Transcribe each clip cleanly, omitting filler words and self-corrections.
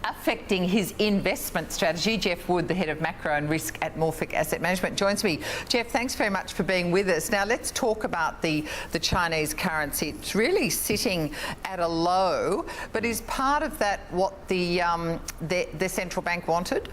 affecting his investment strategy. Geoff Wood, the head of macro and risk at Morphic Asset Management, joins me. Geoff, thanks very much for being with us. Now let's talk about the Chinese currency. It's really sitting at a low, but is part of that what the central bank wanted?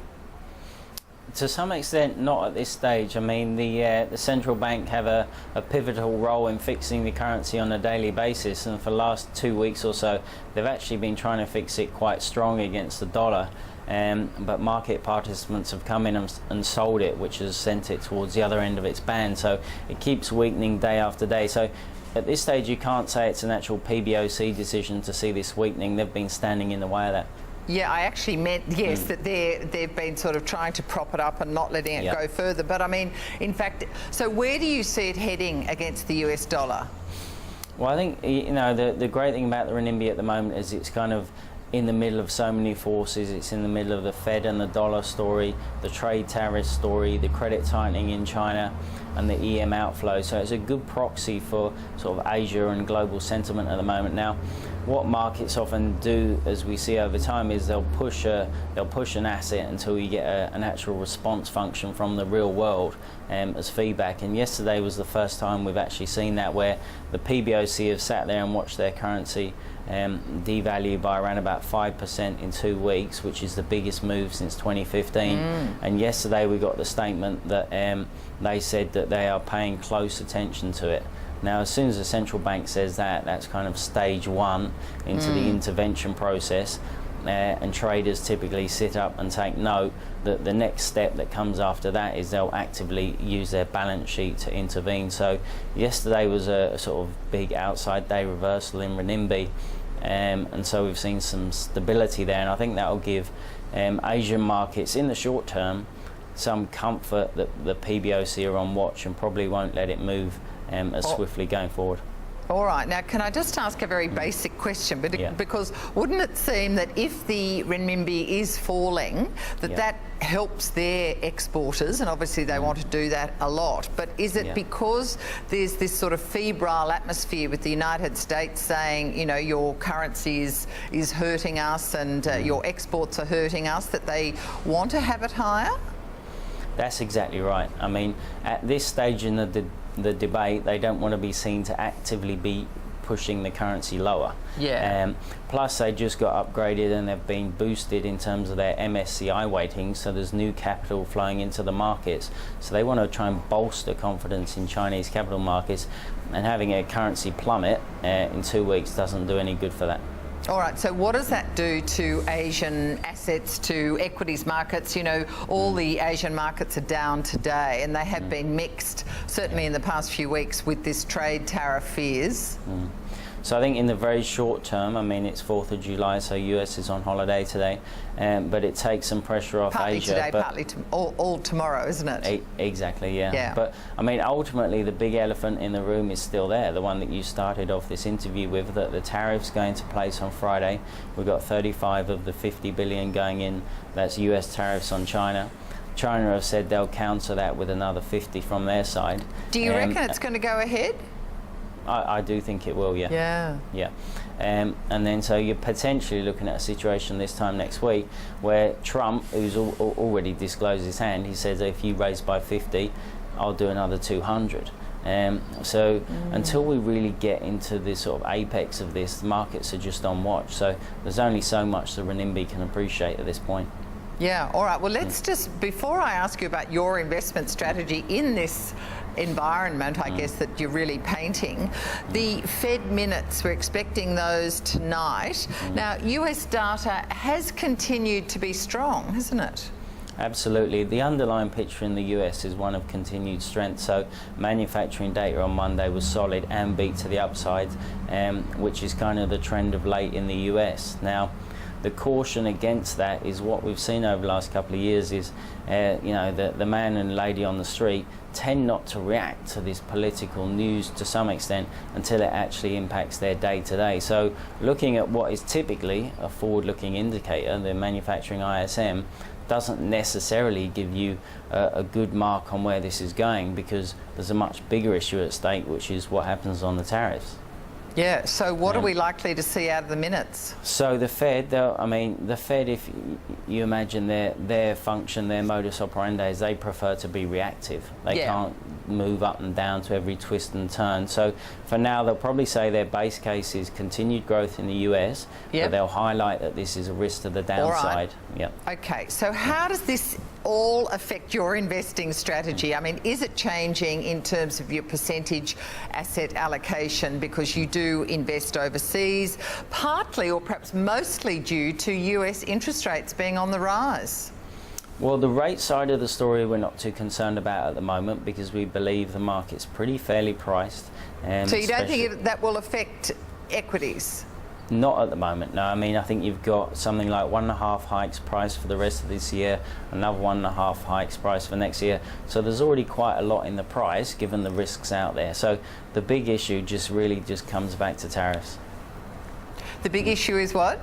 To some extent, not at this stage. I mean, the central bank have a pivotal role in fixing the currency on a daily basis, and for the last 2 weeks or so, they've actually been trying to fix it quite strong against the dollar. But market participants have come in and sold it, which has sent it towards the other end of its band. So it keeps weakening day after day. So at this stage, you can't say it's an actual PBOC decision to see this weakening. They've been standing in the way of that. Yeah, I actually meant, yes, that they've been sort of trying to prop it up and not letting it go further. But I mean, in fact, so where do you see it heading against the US dollar? Well, I think, you know, the great thing about the renminbi at the moment is it's kind of in the middle of so many forces. It's in the middle of the Fed and the dollar story, the trade tariff story, the credit tightening in China, and the EM outflow. So it's a good proxy for sort of Asia and global sentiment at the moment. Now, what markets often do, as we see over time, is they'll push an asset until you get an actual response function from the real world as feedback. And yesterday was the first time we've actually seen that, where the PBOC have sat there and watched their currency devalue by around about 5% in 2 weeks, which is the biggest move since 2015. And yesterday we got the statement that they said that they are paying close attention to it. Now, as soon as the central bank says that, that's kind of stage one into the intervention process, and traders typically sit up and take note that the next step that comes after that is they'll actively use their balance sheet to intervene. So yesterday was a sort of big outside day reversal in renminbi, and so we've seen some stability there, and I think that will give Asian markets in the short term some comfort that the PBOC are on watch and probably won't let it move as swiftly going forward. All right. Now, can I just ask a very basic question? Because wouldn't it seem that if the renminbi is falling, that helps their exporters, and obviously they want to do that a lot, but is it because there's this sort of febrile atmosphere with the United States saying, you know, your currency is hurting us and your exports are hurting us, that they want to have it higher? That's exactly right. I mean, at this stage in the debate, they don't want to be seen to actively be pushing the currency lower. Plus, they just got upgraded and they've been boosted in terms of their MSCI weighting, so there's new capital flowing into the markets. So they want to try and bolster confidence in Chinese capital markets, and having a currency plummet in 2 weeks doesn't do any good for that. All right, so what does that do to Asian assets, to equities markets? You know, all the Asian markets are down today, and they have been mixed, certainly in the past few weeks, with this trade tariff fears. So I think in the very short term, I mean, it's 4th of July, so US is on holiday today, but it takes some pressure off partly Asia. Today, partly all tomorrow, isn't it? Exactly, yeah. But I mean, ultimately, the big elephant in the room is still there, the one that you started off this interview with, that the tariffs go into place on Friday. We've got 35 of the 50 billion going in, that's US tariffs on China. China have said they'll counter that with another 50 from their side. Do you reckon it's going to go ahead? I do think it will, yeah. And then so you're potentially looking at a situation this time next week where Trump, who's already disclosed his hand, he says if you raise by 50, I'll do another 200. Until we really get into this sort of apex of this, the markets are just on watch. So there's only so much the renminbi can appreciate at this point. Yeah, all right. Well, let's just, before I ask you about your investment strategy in this environment, I guess, that you're really painting, the Fed minutes, we're expecting those tonight. Now, US data has continued to be strong, hasn't it? Absolutely. The underlying picture in the US is one of continued strength. So manufacturing data on Monday was solid and beat to the upside, which is kind of the trend of late in the US. Now, the caution against that is what we've seen over the last couple of years is, you know, the man and lady on the street tend not to react to this political news to some extent until it actually impacts their day-to-day. So looking at what is typically a forward-looking indicator, the manufacturing ISM, doesn't necessarily give you a good mark on where this is going, because there's a much bigger issue at stake, which is what happens on the tariffs. Yeah, so what are we likely to see out of the minutes? So the Fed, the Fed, if you imagine their function, their modus operandi is they prefer to be reactive. They can't move up and down to every twist and turn. So for now, they'll probably say their base case is continued growth in the US, but they'll highlight that this is a risk to the downside. Okay, so how does this all affect your investing strategy? I mean, is it changing in terms of your percentage asset allocation because you do invest overseas, partly or perhaps mostly due to US interest rates being on the rise? Well, the rate side of the story we're not too concerned about at the moment because we believe the market's pretty fairly priced. So you don't think that will affect equities? Not at the moment, no. I mean, I think you've got something like 1.5 hikes priced for the rest of this year, another 1.5 hikes priced for next year. So there's already quite a lot in the price given the risks out there. So the big issue just comes back to tariffs. The big issue is what?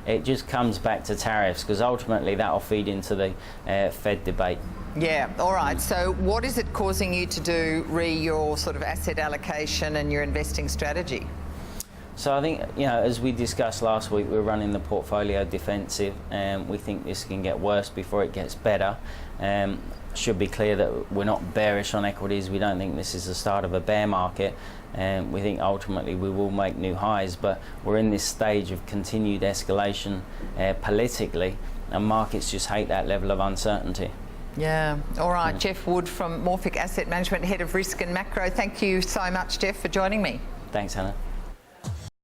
It just comes back to tariffs because ultimately that will feed into the Fed debate. Yeah, all right. So what is it causing you to do your sort of asset allocation and your investing strategy? So I think, as we discussed last week, we're running the portfolio defensive and we think this can get worse before it gets better. Should be clear that we're not bearish on equities. We don't think this is the start of a bear market. We think ultimately we will make new highs, but we're in this stage of continued escalation politically, and markets just hate that level of uncertainty. Yeah. All right. Geoff Wood from Morphic Asset Management, Head of Risk and Macro. Thank you so much, Geoff, for joining me. Thanks, Hannah.